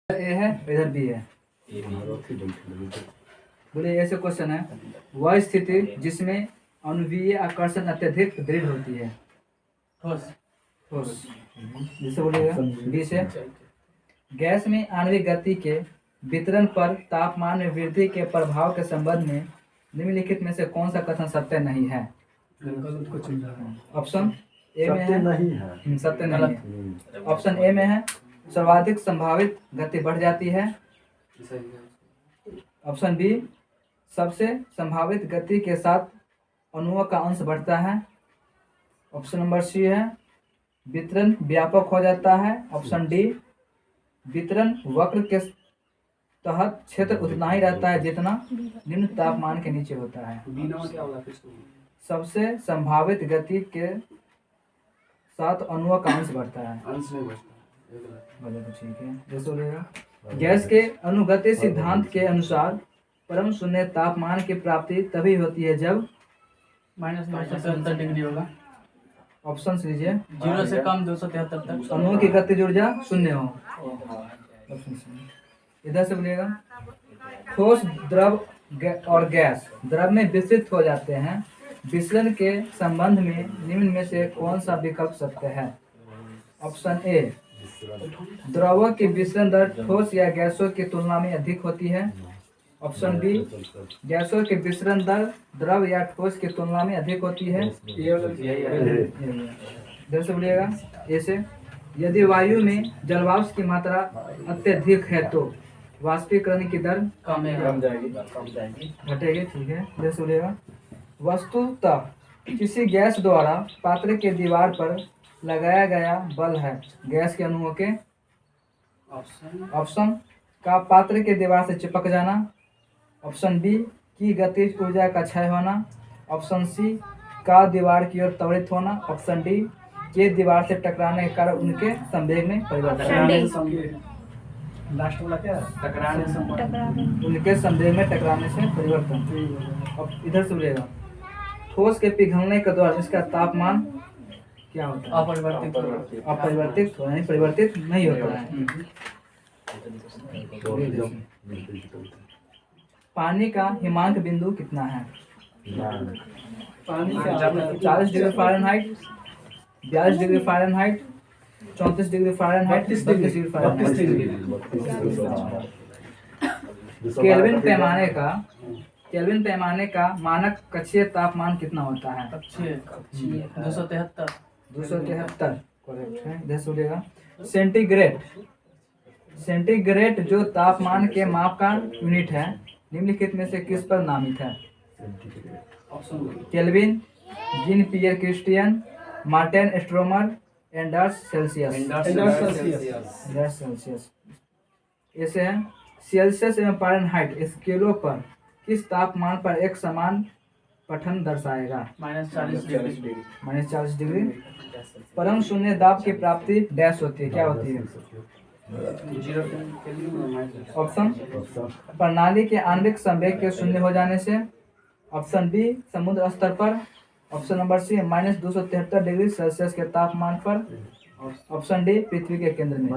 ए है, इधर बी है। बोलिए ऐसे क्वेश्चन है, वह स्थिति जिसमें अणुवीय आकर्षण अत्यधिक दृढ़ होती है। ठोस। जिसे बोलिएगा बी से, गैस में आणविक गति के वितरण पर तापमान में वृद्धि के प्रभाव के संबंध में निम्नलिखित में से कौन सा कथन सत्य नहीं है? ऑप्शन ए में है, सत्य नहीं है। ऑप्शन ए में है, सर्वाधिक संभावित गति बढ़ जाती है। ऑप्शन बी, सबसे संभावित गति के साथ अणुओं का अंश बढ़ता है। ऑप्शन नंबर सी है, वितरण व्यापक हो जाता है। ऑप्शन डी, वितरण वक्र के तहत क्षेत्र उतना ही रहता है जितना निम्न तापमान के नीचे होता है। सबसे संभावित गति के साथ अणुओं का अंश बढ़ता है। अंश नहीं बढ़ता, ठीक है। जैसे बोलेगा, गैस के अनुगत्य सिद्धांत के अनुसार परम शून्य तापमान की प्राप्ति तभी होती है जब -273 डिग्री होगा। ऑप्शन लीजिए, 0 से कम 273 तक अणुओं की गतिज ऊर्जा शून्य हो। इधर से बोलिएगा, ठोस, द्रव और गैस द्रव में विस्तृत हो जाते हैं। विचलन के संबंध में निम्न में से कौन सा विकल्प सत्य है? ऑप्शन ए, द्रवों की विचलन दर ठोस या गैसों की तुलना में अधिक होती है। ऑप्शन बी, गैसों की विचलन दर द्रव या ठोस की तुलना में अधिक होती है। जैसे बोलिएगा ऐसे, यदि वायु में जलवाष्प की मात्रा अत्यधिक है तो वाष्पीकरण की दर कम जाएगी, घटेगी, ठीक है। जैसे बोलिएगा, वस्तुतः किसी गैस द्वारा पात्र के दीवार पर लगाया गया बल है गैस के अणुओं के ऑप्शन का पात्र के दीवार से चिपक जाना। ऑप्शन बी, की गतिज ऊर्जा का क्षय होना। ऑप्शन सी, का दीवार की ओर त्वरित होना। ऑप्शन डी, के दीवार से टकराने के कारण उनके संवेग में परिवर्तन। लास्ट वाला क्या है? टकराने, उनके संवेग में टकराने से परिवर्तन। अब इधर से बोलेगा, ठोस के पिघलने के दौरान इसका तापमान क्या होता है? अपरिवर्तित यानी परिवर्तित नहीं होता है। पानी का हिमांक बिंदु कितना है? पानी का 40 degree Fahrenheit, 42 degree Fahrenheit, 34 degree Fahrenheit, 32 degree Fahrenheit. Kelvin पैमाने का मानक कक्षीय तापमान कितना होता है? 273। 273 करेक्ट है। जैसे बोलिएगा, सेंटीग्रेड जो तापमान के माप का यूनिट है निम्नलिखित में से किस पर नामित है? Kelvin, Jean Pierre Christian, Martin Stromer, Anders Celsius. ऐसे है, सेल्सियस एवं फ़ारेनहाइट स्केलों पर किस तापमान पर एक समान पठन दर्शाएगा? -40 डिग्री। परम शून्य दाब की प्राप्ति डैश होती है, क्या होती है? ऑप्शन, प्रणाली के आणविक संवेग के शून्य हो जाने से। ऑप्शन बी, समुद्र स्तर पर। Option number C, -273 degree Celsius के तापमान पर। ऑप्शन डी, पृथ्वी के केंद्र में।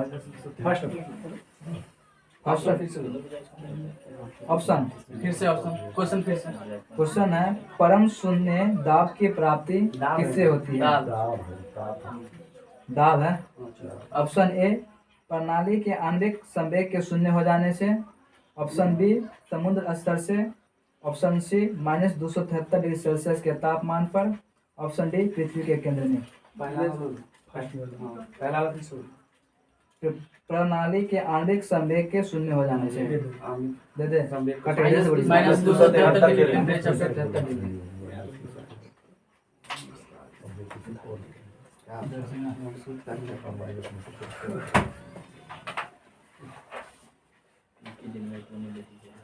ऑप्शन फिर से, क्वेश्चन है, परम शून्य दाब की प्राप्ति किससे होती है? दाब है। ऑप्शन ए, प्रणाली के आणविक संवेग के शून्य हो जाने से। ऑप्शन बी, समुद्र स्तर से। ऑप्शन सी, -273 डिग्री सेल्सियस के तापमान पर। ऑप्शन डी, पृथ्वी के केंद्र में। प्रणाली के आणविक संवेग के शून्य हो जाने से। दे दे -273 डिग्री।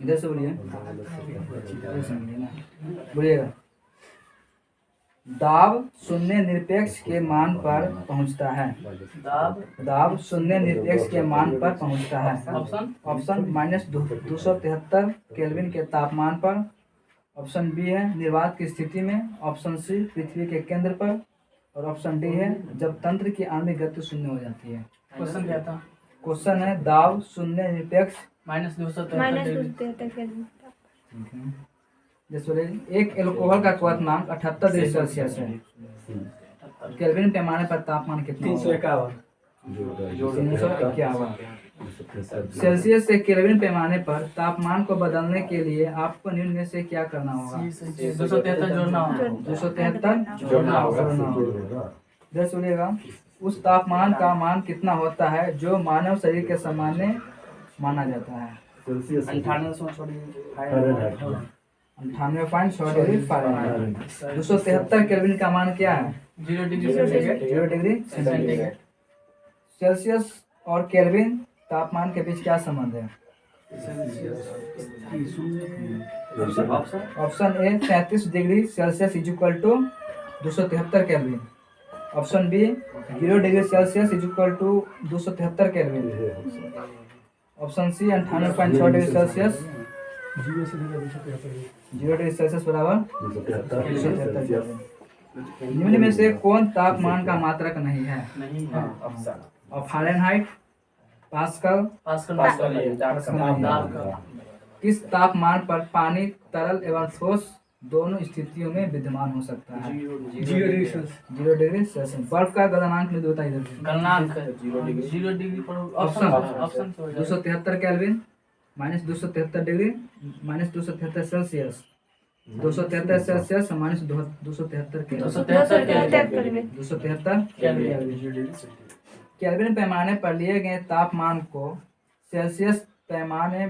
इधर से बोलिए, बोलिएगा, दाब शून्य निरपेक्ष के मान पर पहुंचता है। दाब शून्य निरपेक्ष के मान पर पहुंचता है। ऑप्शन -273 केल्विन के तापमान पर। ऑप्शन बी है, निर्वात की स्थिति में। ऑप्शन सी, पृथ्वी के केंद्र पर। और ऑप्शन डी है, जब तंत्र की आणविक गति शून्य हो जाती है। क्वेश्चन क्या था? क्वेश्चन है दाब शून्य निरपेक्ष -273 जैसे एक एल्कोहल का क्वथनांक 78 डिग्री सेल्सियस है। केल्विन पैमाने पर तापमान कितना होगा? 351 सेल्सियस से केल्विन पैमाने पर तापमान को बदलने के लिए आपको निम्न में से क्या करना होगा? 273 जोड़ना होगा। 273 जोड़ना होगा। इधर सुनिएगा, उस तापमान का मान कितना होता है जो मानव शरीर के सामान्य माना जाता है? 98.6 डिग्री फ़ारेनहाइट। 273 केल्विन का मान क्या है? 0 डिग्री 0 डिग्री सेंटीग्रेड। सेल्सियस और केल्विन तापमान के बीच क्या संबंध है? Option A 33 degree Celsius is equal to 273 kelvin. Option B 0 degree Celsius is equal to 273 kelvin. Option C 98.6 degree Celsius 0 degree Celsius बराबर 273 केल्विन। निम्न में से कौन तापमान का मात्रक नहीं है? और फ़ारेनहाइट, पास्कल, किस तापमान पर पानी तरल एवं ठोस दोनों स्थितियों में विद्यमान हो सकता है? 0 डिग्री सेल्सियस। बर्फ का गलनांक में होता है इधर। गलनांक 0 डिग्री पर option 273 kelvin -273 degree -273 Celsius 273 Celsius -273 kelvin 273 kelvin. Kelvin पैमाने पर लिए गए तापमान को सेल्सियस पैमाने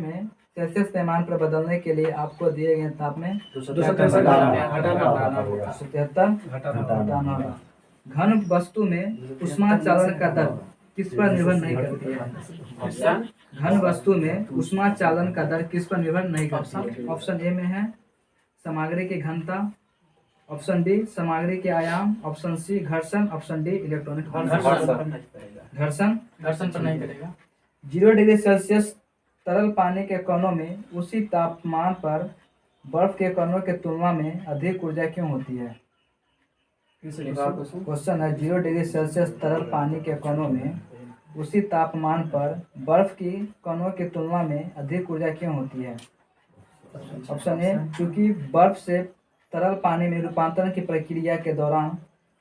पर बदलने के लिए आपको दिए गए तापमान 273 हटाना होगा। घन वस्तु में ऊष्मा चालन का दर किस पर निर्भर नहीं करती है? घन वस्तु में ऊष्मा चालन का दर किस पर निर्भर नहीं करती है? ऑप्शन ए में है सामग्री की घनता, ऑप्शन बी सामग्री के आयाम, ऑप्शन सी घर्षण, ऑप्शन डी इलेक्ट्रॉनिक घर्षण पर नहीं करेगा। 0 डिग्री सेल्सियस तरल पानी के कणों में उसी तापमान पर बर्फ के कणों के तुलना में अधिक ऊर्जा क्यों होती है? क्वेश्चन है 0 डिग्री सेल्सियस तरल पानी के कणों में उसी तापमान पर बर्फ की कणों की तुलना में अधिक ऊर्जा क्यों होती है? ऑप्शन ए क्योंकि बर्फ से तरल पानी में रूपांतरण की प्रक्रिया के दौरान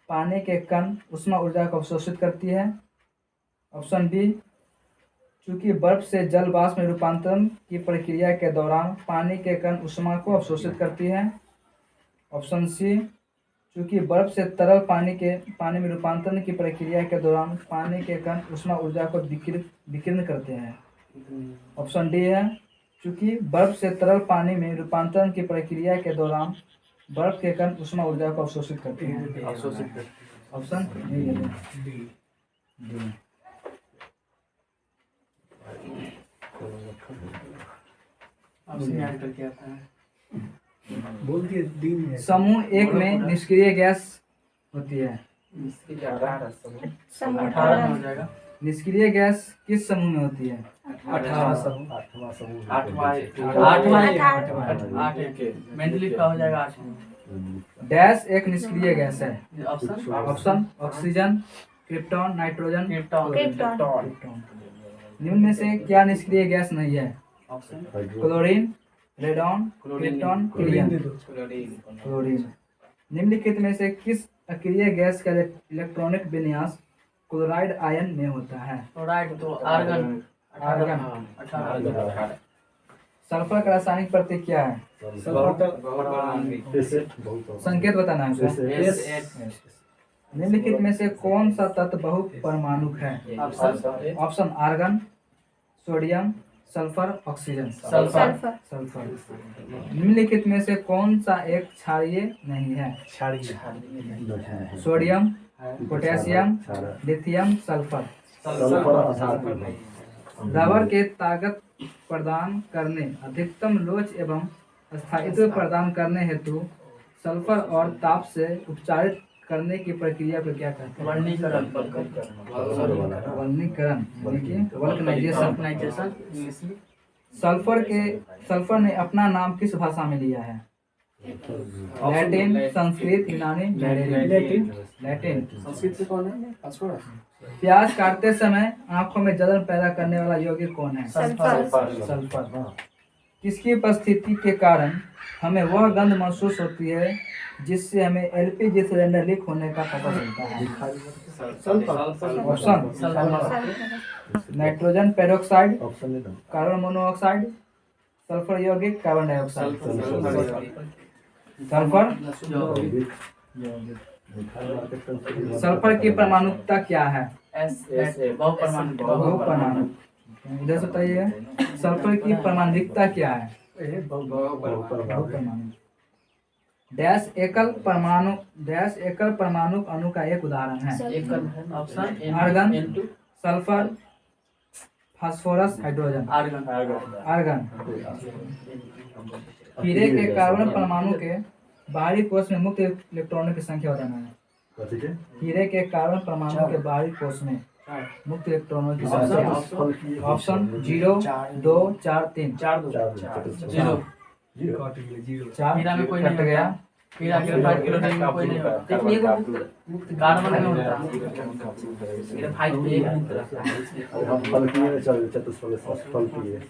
पानी के कण ऊष्मा ऊर्जा को अवशोषित करती है। ऑप्शन बी चूंकि बर्फ से जल वाष्प में रूपांतरण की प्रक्रिया के दौरान पानी के कण ऊष्मा को अवशोषित करती है। ऑप्शन सी चूंकि बर्फ से तरल पानी में रूपांतरण की प्रक्रिया के दौरान पानी के कण ऊष्मा ऊर्जा को विकीर्ण करते हैं। ऑप्शन डी है चूंकि बर्फ से तरल पानी में रूपांतरण की प्रक्रिया के दौरान बर्फ के कण ऊष्मा ऊर्जा को अवशोषित करते हैं। Option D. समूह एक में निष्क्रिय गैस होती है। निष्क्रिय गैस किस समूह में होती है? 8वां डैश एक निष्क्रिय गैस है। ऑप्शन ऑक्सीजन, क्रिप्टॉन, नाइट्रोजन, निम्न में से क्या निष्क्रिय गैस नहीं है? Chlorine, radon, krypton, helium. Chlorine. निम्नलिखित में से किस अक्रिय गैस का इलेक्ट्रॉनिक विन्यास क्लोराइड आयन में होता है? क्लोराइड तो आर्गन। सल्फर का रासायनिक प्रतीक क्या है? संकेत बताना है। निम्नलिखित में से कौन सा तत्व बहुपरमाणुक है? Option argon, sodium, sulphur, oxygen. Sulphur. निम्नलिखित में से कौन सा एक क्षारीय नहीं है? Sodium, potassium, lithium, sulphur. Rubber के ताकत प्रदान करने, अधिकतम लोच एवं स्थायित्व प्रदान करने हेतु सल्फर और ताप से उपचारित करने की प्रक्रिया को क्या कहते हैं? वल्कनीकरण यानी कि वल्कनाइजेशन। सल्फर ने अपना नाम किस भाषा में लिया है? लैटिन, संस्कृत, यूनानी, मैंडेरिन। लैटिन। संस्कृत से कौन है? फास्फोरस। प्याज काटते समय आंखों में जलन पैदा करने वाला यौगिक कौन है? सल्फर। सल्फर। किसकी उपस्थिति के कारण हमें वह गंध महसूस होती है जिससे हमें एलपीजी सिलेंडर लीक होने का पता चलता है? Option nitrogen peroxide, carbon monoxide, sulphur यौगिक, कार्बन डाइऑक्साइड। सल्फर। सल्फर की परमाणुकता क्या है? बहुपरमाणु। इधर से बताइए, सल्फर की परमाणुकता क्या है? बहुपरमाणु। डैश एकल परमाणु अणु का एक उदाहरण है? Option argon, sulphur, phosphorus, hydrogen. Argon. हीरे के कार्बन परमाणु के बाहरी कोश में मुक्त इलेक्ट्रॉनों की संख्या बताना है। हीरे के कार्बन परमाणु के बाहरी कोश में मुक्त इलेक्ट्रॉनों की संख्या। ऑप्शन 0, 2, 4, 3। 0। 4 हीरा में कोई नहीं कट गया। हीरा के 5 किलो में कोई नहीं होता। कार्बन में होता है। ये 5 पे एक मुक्त रहता है। हम फलकीय में चतुष्फल फलकीय।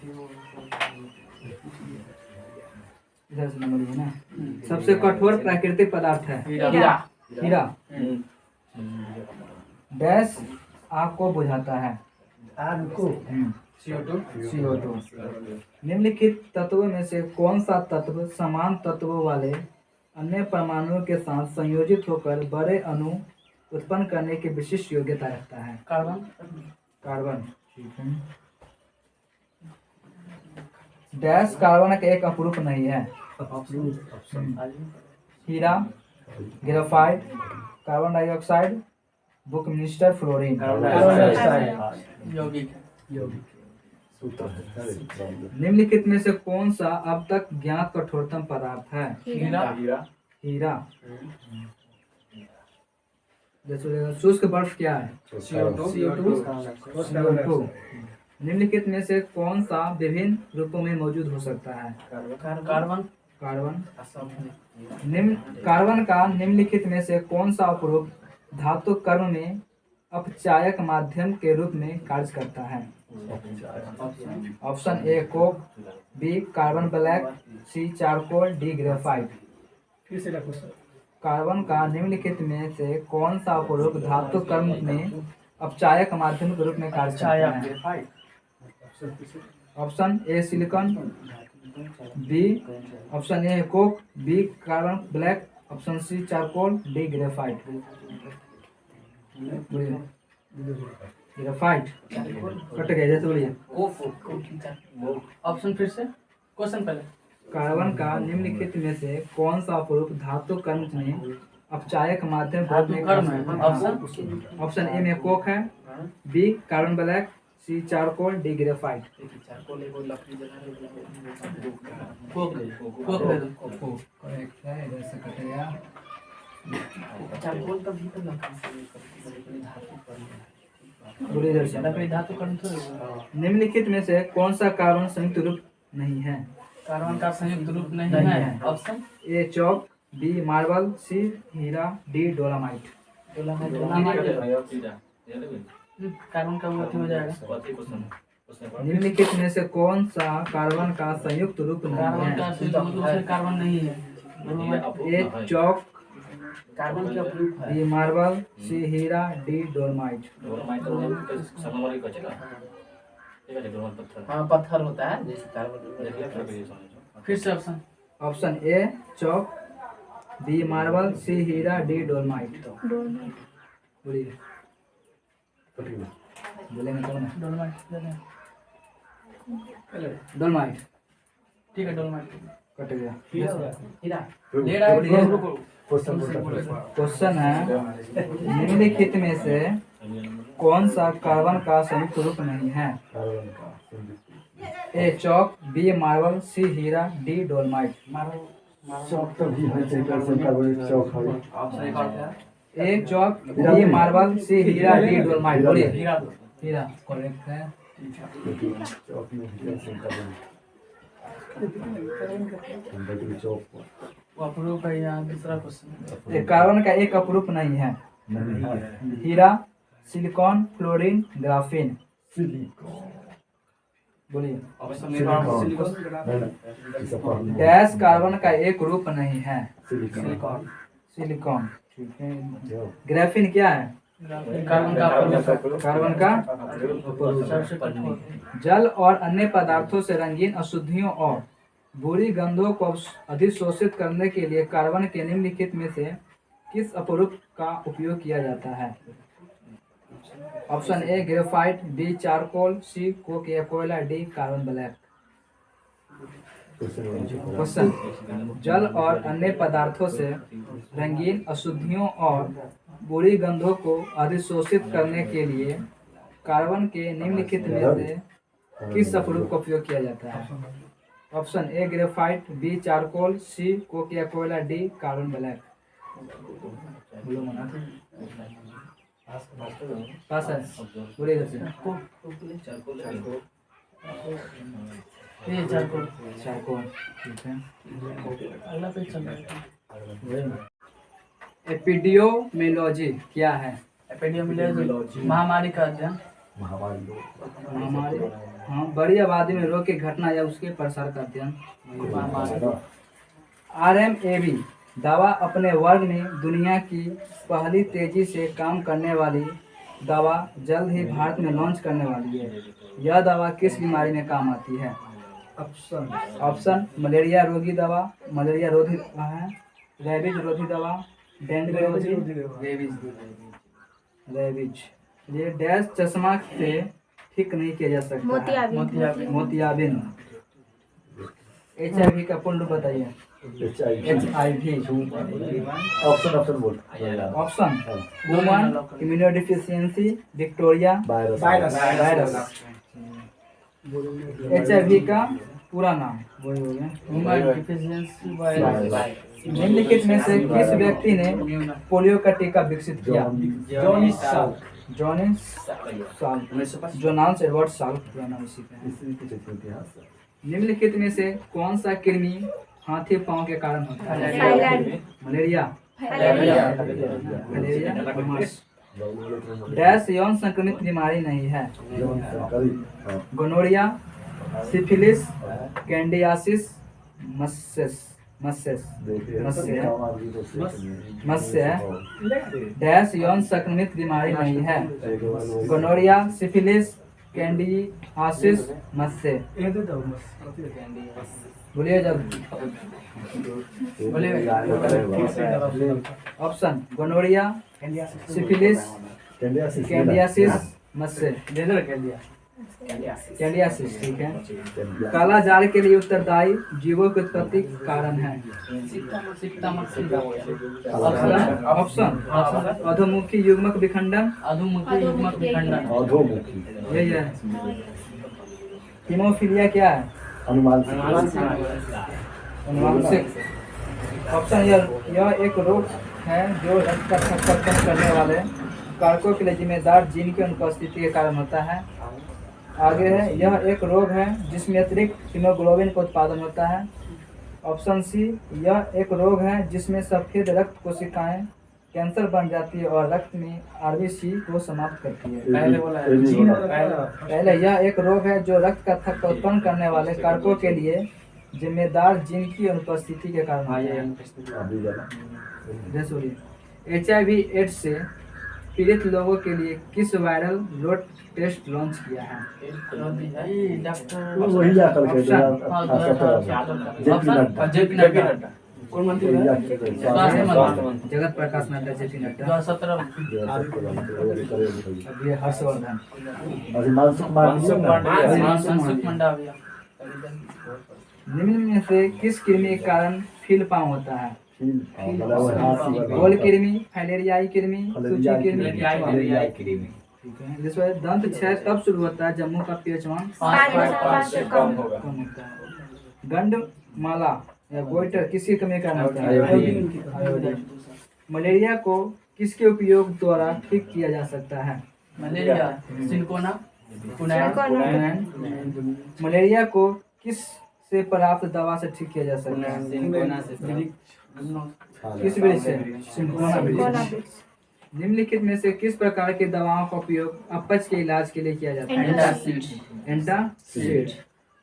इधर से नंबर है ना। सबसे कठोर प्राकृतिक पदार्थ है? हीरा। डैश आग को बुझाता है? CO2। निम्नलिखित तत्वों में से कौन सा तत्व समान तत्वों वाले अन्य परमाणुओं के साथ संयोजित होकर बड़े अणु उत्पन्न करने की विशिष्ट योग्यता रखता है? कार्बन। डैश कार्बन का एक अपरूप नहीं है? हीरा, ग्रेफाइट, कार्बन डाइऑक्साइड, बुकमिस्टर, फ्लोरीन। यौगिक। निम्नलिखित में से कौन सा अब तक ज्ञात कठोरतम पदार्थ है? हीरा। जैसे शुष्क बर्फ क्या है? CO2। निम्नलिखित में से कौन सा विभिन्न रूपों में मौजूद हो सकता है? कार्बन। कार्बन का निम्नलिखित में से कौन सा उपरूप धातु कर्म में अपचायक माध्यम के रूप में कार्य करता है? Option A coke, B carbon black, C charcoal, D graphite. Carbon का निम्नलिखित में से कौन सा उपरूप धातु कर्म में अपचायक माध्यम के रूप में कार्य करता है? Option A silicon, B option A coke, B carbon black, option C charcoal, D graphite. Graphite cut गया, जैसे बोलिए। ऑप्शन फिर से, क्वेश्चन पहले। कार्बन का निम्नलिखित में से कौन सा उपरूप धातु कर्म में अपचायक माध्यम के रूप में कार्य करता है? ऑप्शन ए में कोक है, B carbon black, C charcoal, D graphite. Correct है, इधर से कटेगा। बोलिए इधर से। धातु कण थोड़ी। निम्नलिखित में से कौन सा कार्बन संयुक्त रूप नहीं है? कार्बन का संयुक्त रूप नहीं है। Option A chalk, B marble, C हीरा, डी डोलामाइट। कार्बन का वो हो जाएगा। निम्नलिखित में से कौन सा कार्बन का संयुक्त रूप नहीं कार्बन का है? संयुक्त रूप से कार्बन नहीं है। ए चौक, कार्बन का प्रूफ है। बी मार्बल, सी हीरा, डी डोलामाइट। हाँ पत्थर होता है जैसे कार्बन। फिर से option. Option A chalk, B marble, C हीरा, डी डोलामाइट। बोलिए, बोलेंगे कौन है? डोलामाइट। ठीक है डोलमाइट। कट गया। हीरा ले रहा है। क्वेश्चन है, निम्नलिखित में से कौन सा कार्बन का संयुक्त रूप नहीं है? A chalk, B marble, C हीरा, डी डोलामाइट। चौक तो भी है, कार्बन चौक है। ऑप्शन एक और था। ए चौक, बी मार्बल, सी हीरा, डी डोलामाइट। बोलिए। हीरा करेक्ट है। चौक में चौक वो अपरूप है यहाँ दूसरा क्वेश्चन। ये कार्बन का एक अपरूप नहीं है। नहीं है हीरा, सिलिकॉन, फ्लोरीन, ग्राफीन। सिलिकॉन बोलिए। सिलिकॉन डैश कार्बन का एक रूप नहीं है। सिलिकॉन सिलिकॉन, ठीक है। ग्राफीन क्या है? कार्बन का अपरूप। कार्बन का अपरूप। सबसे कठोर। जल और अन्य पदार्थों से रंगीन अशुद्धियों और बुरी गंधों को अधिशोषित करने के लिए कार्बन के निम्नलिखित में से किस अपरूप का उपयोग किया जाता है? Option A graphite, B charcoal, C coke या कोयला, डी कार्बन ब्लैक। क्वेश्चन, जल और अन्य पदार्थों से रंगीन अशुद्धियों और बुरी गंधों को अधिशोषित करने के लिए कार्बन के निम्नलिखित में से किस अपरूप का उपयोग किया जाता है? Option A graphite, B charcoal, C coke या कोयला, डी कार्बन ब्लैक। पास है, बोलिए इधर से। ये चारकोल। चारकोल, ठीक है। अगला पेज चल रहा है। एपिडियोमेलॉजी क्या है? एपिडेमियोलॉजी महामारी का अध्ययन। महामारी, हाँ, बड़ी आबादी में रोग की घटना या उसके प्रसार का अध्ययन। RMAB दवा अपने वर्ग में दुनिया की पहली तेजी से काम करने वाली दवा जल्द ही भारत में लॉन्च करने वाली है। यह दवा किस बीमारी में काम आती है? ऑप्शन मलेरिया रोधी दवा, मलेरिया रोधी दवा है, रेबीज रोधी दवा, डेंगू रोधी, रेबीज। ये डैश चश्मा से ठीक नहीं किया जा सकता। मोतियाबिंद। HIV का पूर्ण रूप बताइए। HIV। ऑप्शन बोल option woman immunodeficiency, Victoria virus. HIV का पूरा नाम वही हो गया। Human deficiency virus. निम्नलिखित में से किस व्यक्ति ने पोलियो का टीका विकसित किया? Johnny Salk, Jonas Edward Salk पूरा नाम इसी का है। निम्नलिखित में से कौन सा कृमि हाथी पांव के कारण होता है? मलेरिया, डैश यौन संक्रमित बीमारी नहीं है। गोनोरिया, सिफिलिस, कैंडियासिस, मस्सेस डैश यौन संक्रमित बीमारी नहीं है। गोनोरिया, सिफिलिस, कैंडियासिस, मस्से। बोलिए जब। ऑप्शन गोनोरिया, सिफिलिस, कैंडियासिस, मस्से। कैंडियासिस, ठीक है। काला जार के लिए उत्तरदायी जीवों की उत्पत्ति कारण है। ऑप्शन अधोमुखी युग्मक विखंडन, यही है। हीमोफीलिया क्या है? अनुवांशिक। ऑप्शन यह एक रोग है जो रक्त का शर्करा कम करने वाले कारकों के लिए जिम्मेदार जीन की अनुपस्थिति के कारण होता है। आगे है, यह एक रोग है जिसमें अतिरिक्त हीमोग्लोबिन का उत्पादन होता है। ऑप्शन सी, यह एक रोग है जिसमें सफेद रक्त कोशिकाएं कैंसर बन जाती है और रक्त में RBC को समाप्त करती है। पहले यह एक रोग है जो रक्त का थक्का उत्पन्न करने वाले कारकों के लिए जिम्मेदार जीन की अनुपस्थिति के कारण होता है। HIV एड्स से पीड़ित लोगों के लिए किस वायरल लोड टेस्ट लॉन्च किया है? जगत प्रकाश नड्डा, JP नड्डा, हर्षवर्धन, निम्न में से किस कृमि के कारण फील पाँव होता है? गोल कृमि, फाइलेरियाई कृमि, सूची कृमि। जिसमें दंत क्षय तब शुरू होता है जब मुंह का pH मान 5 से कम होता है। गंडमाला या गोइटर किसकी कमी का कारण होता है? आयोडीन। मलेरिया को किसके उपयोग द्वारा ठीक किया जा सकता है? मलेरिया सिलिकोना, मलेरिया को किस से प्राप्त दवा से ठीक किया जा सकता है? किस वृक्ष से? सिंकोना वृक्ष। निम्नलिखित में से किस प्रकार की दवाओं का उपयोग अपच के इलाज के लिए किया जाता है? एंटासिड।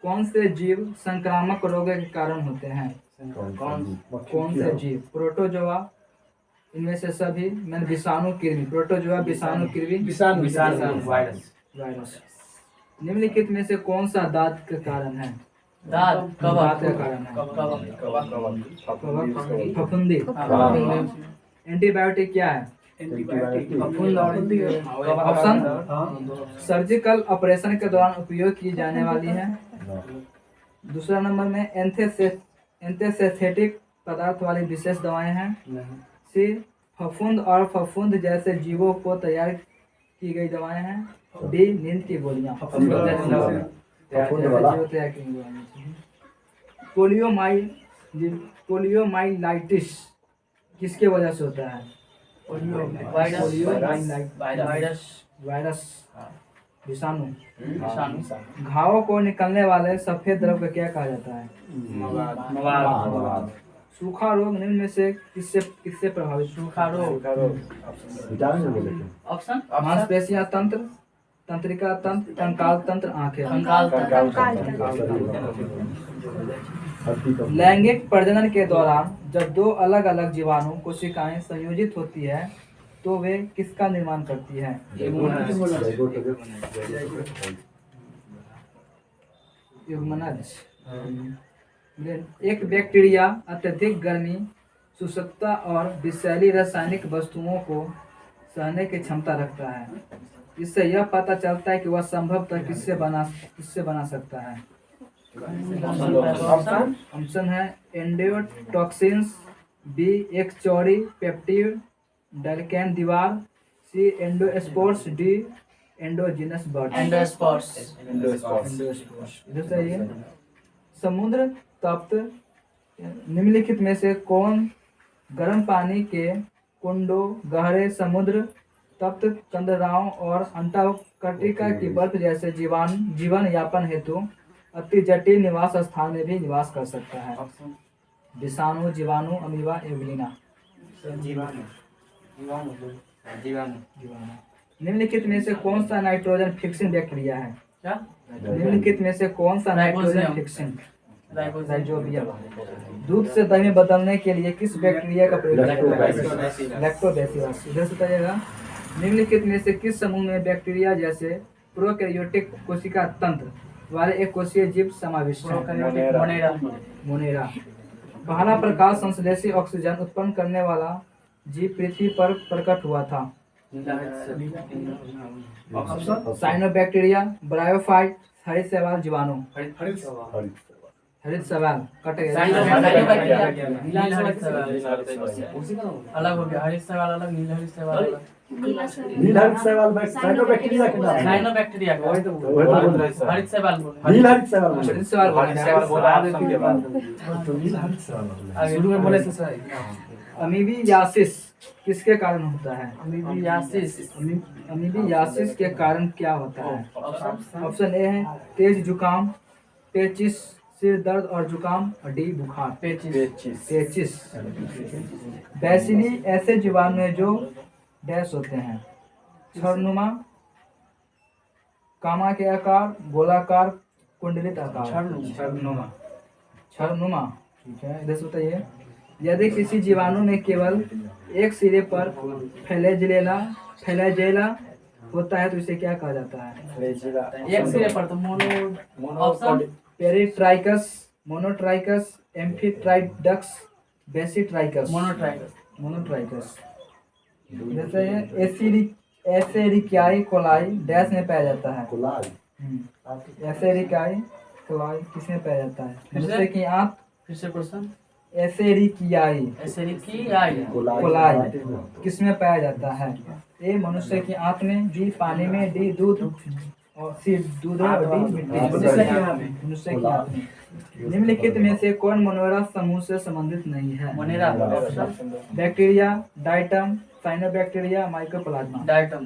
कौन से जीव संक्रामक रोग के कारण होते हैं? कौन से जीव? प्रोटोजोआ, इनमें से सभी, मैंने विषाणु कृमि, प्रोटोजोआ विषाणु कृमि वायरस। निम्नलिखित में से कौन सा दांत का कारण है? दांत का कारण है फफूंदी। एंटीबायोटिक क्या है? ऑप्शन सर्जिकल ऑपरेशन के दौरान उपयोग की जाने वाली है। दूसरा नंबर में एंथेसेथेटिक पदार्थ वाली विशेष दवाएं हैं। सी फफूंद और फफूंद जैसे जीवों को तैयार की गई दवाएं हैं। डी नींद की गोलियां। पोलियोमाइलाइटिस किसके वजह से होता है? वायरस विषाणु। घावों को निकलने वाले सफेद द्रव को क्या कहा जाता है? सूखा रोग निम्न में से किससे प्रभावित? सूखा रोग ऑप्शन मांसपेशियां तंत्र, तंत्रिका तंत्र, कंकाल तंत्र, आंखें। लैंगिक प्रजनन के दौरान जब दो अलग अलग जीवाणु कोशिकाएं संयोजित होती है तो वे किसका निर्माण करती है? युग्मनज। एक बैक्टीरिया अत्यधिक गर्मी, शुष्कता और विषैली रासायनिक वस्तुओं को सहने की क्षमता रखता है। इससे यह पता चलता है कि वह संभवतः किससे बना सकता है। ऑप्शन है एंडोटॉक्सिन्स, बी एक चौड़ी पेप्टिड डलकेन दीवार, सी एंडोस्पोर्स, डी एंडोजिनस बर्ड। इधर से ये समुद्र तप्त निम्नलिखित में से कौन गर्म पानी के कुंडों, गहरे समुद्र, तप्त कंदराओं और अंटार्कटिका की बर्फ जैसे जीवन यापन हेतु अति जटिल निवास स्थान में भी निवास कर सकता है? विषाणु, जीवाणु, अमीबा, एवलिना। निम्नलिखित में से कौन सा नाइट्रोजन फिक्सिंग बैक्टीरिया है? क्या? निम्नलिखित में से कौन सा नाइट्रोजन फिक्सिंग? राइजोबियम। दूध से दही में बदलने के लिए किस बैक्टीरिया का प्रयोग? लैक्टोबैसिलस। इधर से बताइएगा। निम्नलिखित में से किस समूह में बैक्टीरिया जैसे प्रोकैरियोटिक कोशिका तंत्र वाले एक कोशीय जीव समाविष्ट है? मोनेरा। पहला प्रकाश संश्लेषी ऑक्सीजन उत्पन्न करने वाला जीव पृथ्वी पर प्रकट हुआ था? साइनोबैक्टीरिया, ब्रायोफाइट, हरित शैवाल, जीवाणु। हरित शैवाल कट गया। अलग हो गया, हरित शैवाल अलग, नील हरित शैवाल अलग। नील हरित शैवाल साइनोबैक्टीरिया के नाम है। साइनोबैक्टीरिया का हरित शैवाल बोले। नील हरित शैवाल बोले। हरित शैवाल बोला। तो नील हरित शैवाल बोले। शुरू में बोले थे सर। अमीबियासिस किसके कारण होता है? अमीबियासिस के कारण क्या होता है? ऑप्शन ए है तेज जुकाम, पेचिस, सिर दर्द और जुकाम, और डी बुखार। पेचिस। बैसिली ऐसे जीवाणु हैं जो डैश होते हैं, छड़नुमा, कामा के आकार, गोलाकार, कुंडलित आकार। छड़नुमा। ठीक है, इधर से बताइए। यदि किसी जीवाणु में केवल एक सिरे पर फ्लैजेला होता है तो इसे क्या कहा जाता है? एक सिरे पर तो mono. Option peritrichous, monotrichous, amphitrichous, basitrichous. Monotrichous. जैसे एसेरिकियाई कोलाई डैश में पाया जाता है? एसेरिकियाई कोलाई किसमें पाया जाता है? मनुष्य की आंत। फिर से क्वेश्चन। एसेरिकियाई कोलाई किसमें पाया जाता है? ए मनुष्य की आंत में, बी पानी में, डी दूध और सी दूध और डी मिट्टी। मनुष्य की आंत में। निम्नलिखित में से कौन मोनेरा समूह से संबंधित नहीं है? Monera bacteria, diatom, cyanobacteria, mycoplasma. Diatom.